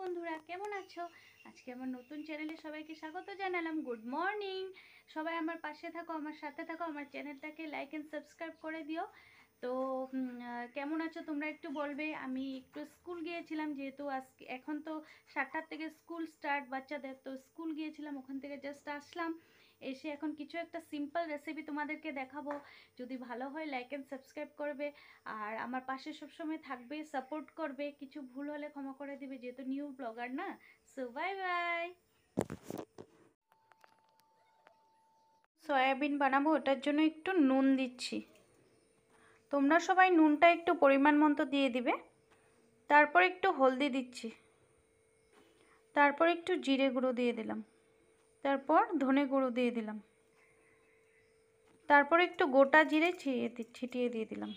বন্ধুরা, কেমন আছো? আজকে আমার নতুন চ্যানেলে সবাইকে স্বাগত জানালাম। Good morning. সবাই আমার পাশে থাকো, আমার সাথে থাকো, আমার চ্যানেলটাকে লাইক এন্ড সাবস্ক্রাইব করে দিও। তো কেমন আছো তোমরা একটু বলবে। আমি একটু স্কুল গিয়েছিলাম, যেহেতু আজকে এখন তো 7টার থেকে স্কুল স্টার্ট বাচ্চাদের, তো স্কুল গিয়েছিলাম, ওখান থেকে জাস্ট আসলাম। এসে এখন কিছু একটা সিম্পল রেসিপি তোমাদেরকে দেখাবো। যদি ভালো হয় লাইক এন্ড সাবস্ক্রাইব করবে, আর আমার পাশে সবসময় থাকবে, সাপোর্ট করবে। কিছু ভুল হলে ক্ষমা করে দিবে, যেহেতু নিউ ব্লগার না। So bye bye. সয়াবিন বানাবো, ওটার জন্য একটু নুন দিচ্ছি। তোমরা সবাই নুনটা একটু পরিমাণ মতো দিয়ে দিবে। তারপর একটু হলদি দিচ্ছি, তারপর একটু জিরে গুঁড়ো দিয়ে দিলাম, তারপর ধনে গুঁড়ো দিয়ে দিলাম, তারপর একটু গোটা জিরে ছিটিয়ে দিয়ে দিলাম।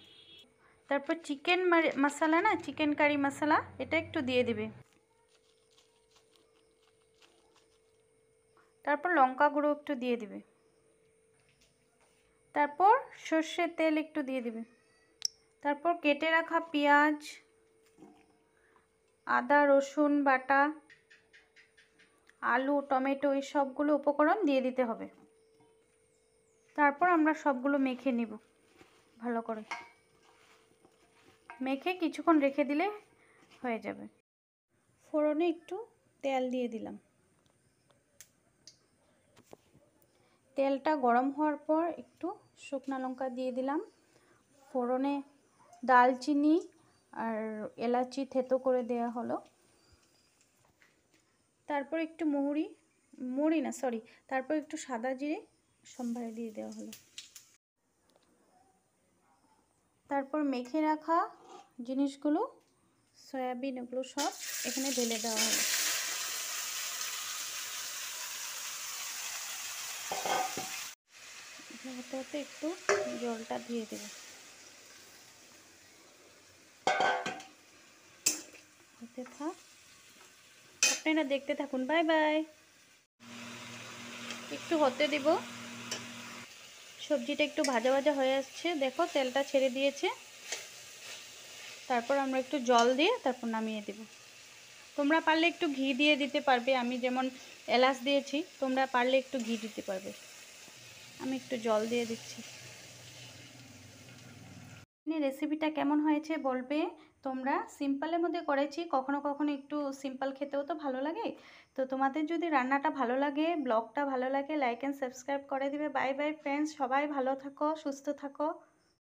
তারপর চিকেন মশলা না, চিকেন কারি মশলা, এটা একটু দিয়ে দিবে। তারপর লঙ্কা গুঁড়ো একটু দিয়ে দিবে। তারপর সর্ষের তেল একটু দিয়ে দিবে। তারপর কেটে রাখা পেঁয়াজ, আদা রসুন বাটা, আলু টমেটো, এই সবগুলো উপকরণ দিয়ে দিতে হবে। তারপর আমরা সবগুলো মেখে নিব ভালো করে। মেখে কিছুক্ষণ রেখে দিলে হয়ে যাবে। ফোড়নে একটু তেল দিয়ে দিলাম। তেলটা গরম হওয়ার পর একটু শুকনো লঙ্কা দিয়ে দিলাম। ফোড়নে দালচিনি আর এলাচি থেতো করে দেয়া হলো। তারপর একটু তারপর একটু সাদা জিরে সম্বারে দিয়ে দেওয়া হলো। তারপর মেখে রাখা জিনিসগুলো, সয়াবিন, ওগুলো সব এখানে ঢেলে দেওয়া হলো। হতে হতে একটু জলটা দিয়ে দেব। হতে থাক, আপনারা দেখতে থাকুন। Bye bye. একটু হতে দিব। সবজিটা একটু ভাজা ভাজা হয়ে আসছে, দেখো তেলটা ছেড়ে দিয়েছে। তারপর আমরা একটু জল দিয়ে তারপর নামিয়ে দেব। তোমরা পারলে একটু ঘি দিয়ে দিতে পারবে, আমি যেমন এলাচ দিয়েছি, তোমরা পারলে একটু ঘি দিতে পারবে। আমি একটু জল দিয়ে দিচ্ছি। রেসিপিটা কেমন হয়েছে বলবে। তোমরা সিম্পলের মধ্যে করেছি, কখনো কখনো একটু সিম্পল খেতেও তো ভালো লাগে। তো তোমাদের যদি রান্নাটা ভালো লাগে, ব্লগটা ভালো লাগে, লাইক অ্যান্ড সাবস্ক্রাইব করে দিবে। বাই বাই ফ্রেন্ডস, সবাই ভালো থাকো, সুস্থ থাকো।